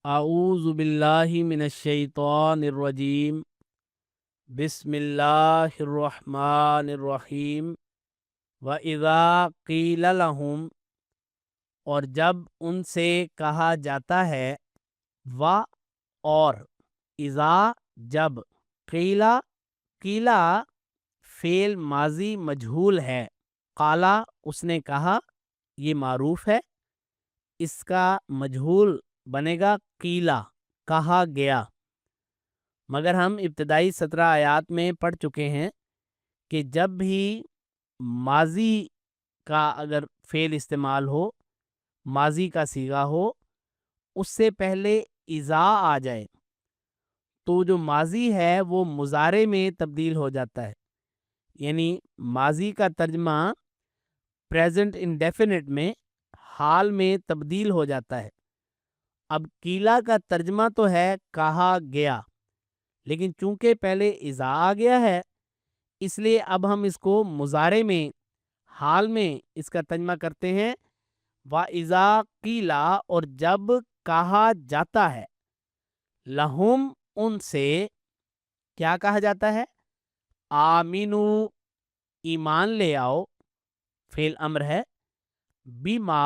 اعوذ باللہ من الشیطان الرجیم بسم اللہ الرحمن الرحیم وَإِذَا قِيلَ لَهُمْ، اور جب ان سے کہا جاتا ہے، اور اذا جب، قیلا قیلا فعل ماضی مجہول ہے، قالا اس نے کہا، یہ معروف ہے، اس کا مجہول بنے گا قیلا کہا گیا۔ مگر ہم ابتدائی 17 آیات میں پڑھ چکے ہیں کہ جب بھی ماضی کا اگر فعل استعمال ہو، ماضی کا صیغہ ہو، اس سے پہلے اذا آ جائے تو جو ماضی ہے وہ مضارع میں تبدیل ہو جاتا ہے، یعنی ماضی کا ترجمہ پریزنٹ انڈیفینٹ میں حال میں تبدیل ہو جاتا ہے۔ اب قیلا کا ترجمہ تو ہے کہا گیا، لیکن چونکہ پہلے اذا آ گیا ہے، اس لیے اب ہم اس کو مضارع میں حال میں اس کا ترجمہ کرتے ہیں۔ وَإِذَا قِيلَ، اور جب کہا جاتا ہے، لَهُمْ ان سے، کیا کہا جاتا ہے؟ آمینو ایمان لے آؤ، فعل امر ہے، بما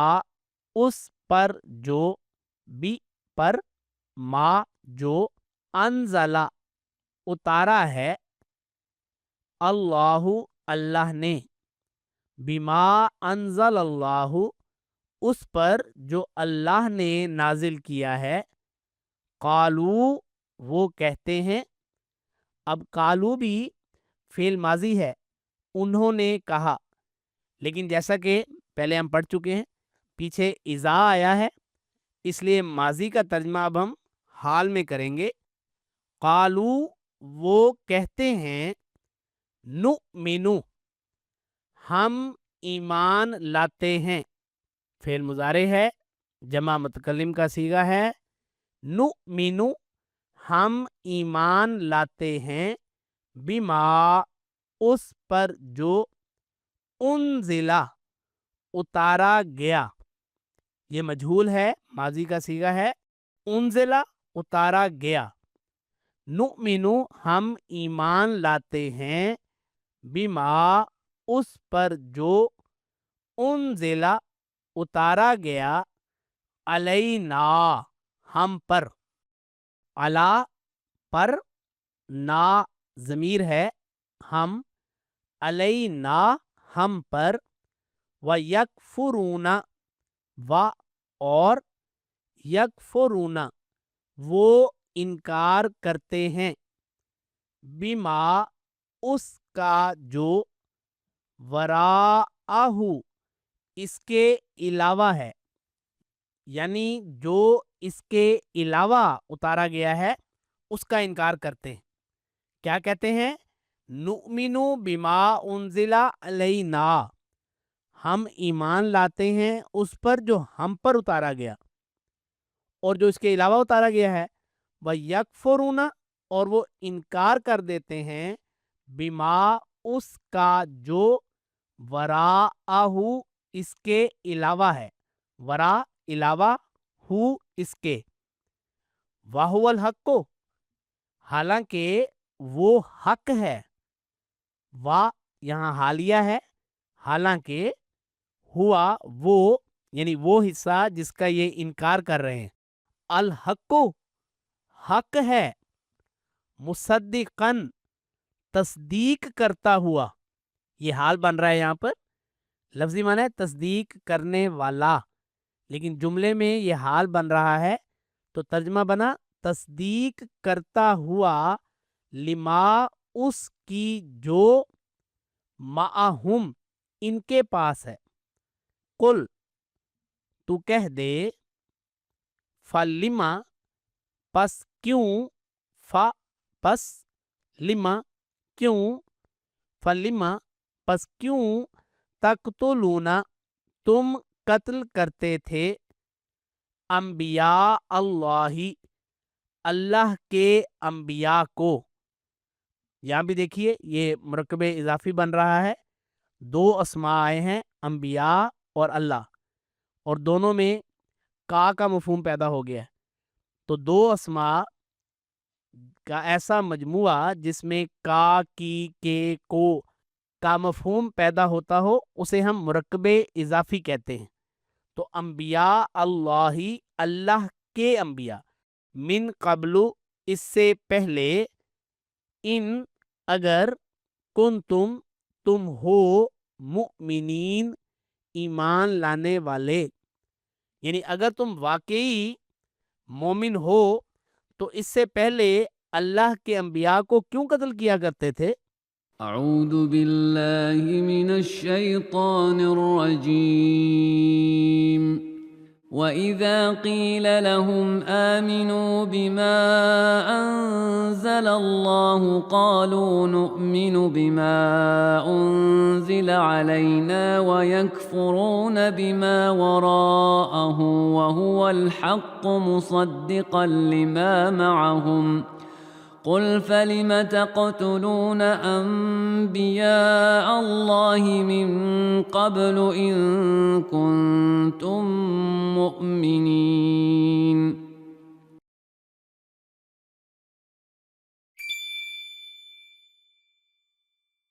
اس پر جو، بی پر، ما جو، انزلہ اتارا ہے، اللہ اللہ نے، بما انزل اللہ اس پر جو اللہ نے نازل کیا ہے، قالو وہ کہتے ہیں۔ اب قالو بھی فعل ماضی ہے، انہوں نے کہا، لیکن جیسا کہ پہلے ہم پڑھ چکے ہیں، پیچھے اذا آیا ہے، اس لیے ماضی کا ترجمہ اب ہم حال میں کریں گے۔ قالو وہ کہتے ہیں، نؤمنو ہم ایمان لاتے ہیں، فعل مضارع ہے، جمع متکلم کا صیغہ ہے، نؤمنو ہم ایمان لاتے ہیں، بما اس پر جو، انزلہ اتارا گیا، یہ مجہول ہے، ماضی کا صیغہ ہے، انزلہ اتارا گیا، نؤمنو ہم ایمان لاتے ہیں، بما اس پر جو، انزلہ اتارا گیا، علینا ہم پر، علا پر، نا ضمیر ہے، ہم، علینا ہم پر، وَيَكْفُرُونَ اور یکفرون وہ انکار کرتے ہیں، بما اس کا جو، وراءہ اس کے علاوہ ہے، یعنی جو اس کے علاوہ اتارا گیا ہے اس کا انکار کرتے ہیں۔ کیا کہتے ہیں؟ نؤمنو بما انزل علینا ہم ایمان لاتے ہیں اس پر جو ہم پر اتارا گیا، اور جو اس کے علاوہ اتارا گیا ہے، وَيَكْفُرُونَ اور وہ انکار کر دیتے ہیں، بما اس کا جو، وراءہ اس کے علاوہ ہے، ورا علاوہ، ہو اس کے، وَهُوَ الْحَقُّ حالانکہ وہ حق ہے، وا یہاں حالیہ ہے، حالانکہ، ہوا وہ یعنی وہ حصہ جس کا یہ انکار کر رہے ہیں، الحق حق ہے، مصدقاً تصدیق کرتا ہوا، یہ حال بن رہا ہے، یہاں پر لفظی معنی ہے تصدیق کرنے والا، لیکن جملے میں یہ حال بن رہا ہے تو ترجمہ بنا تصدیق کرتا ہوا، لما اس کی جو، معہم ان کے پاس ہے، قل تو کہہ دے، فلما پس کیوں، پس لما کیوں، فلما پس کیوں، تقتلون تم قتل کرتے تھے، انبیاء اللہ اللہ کے انبیاء کو۔ یہاں بھی دیکھیے یہ مرکب اضافی بن رہا ہے، دو اسماء آئے ہیں، انبیاء اور اللہ، اور دونوں میں کا مفہوم پیدا ہو گیا ہے۔ تو دو اسما کا ایسا مجموعہ جس میں کا، کی، کے، کو کا مفہوم پیدا ہوتا ہو اسے ہم مرکب اضافی کہتے ہیں. تو انبیاء اللہ، اللہ کے انبیاء، من قبل اس سے پہلے، ان اگر، کن تم ہو، مؤمنین ایمان لانے والے، یعنی اگر تم واقعی مومن ہو تو اس سے پہلے اللہ کے انبیاء کو کیوں قتل کیا کرتے تھے؟ اعوذ باللہ من الشیطان الرجیم وَإِذَا قِيلَ لَهُمْ آمِنُوا بِمَا أَنزَلَ اللَّهُ قَالُوا نُؤْمِنُ بِمَا أُنزِلَ عَلَيْنَا وَيَكْفُرُونَ بِمَا وَرَاءَهُ وَهُوَ الْحَقُّ مُصَدِّقًا لِمَا مَعَهُمْ قُلْ فَلِمَ تَقْتُلُونَ أَنبِيَاءَ اللَّهِ مِن قَبْلُ إِن كُنتُم مُّؤْمِنِينَ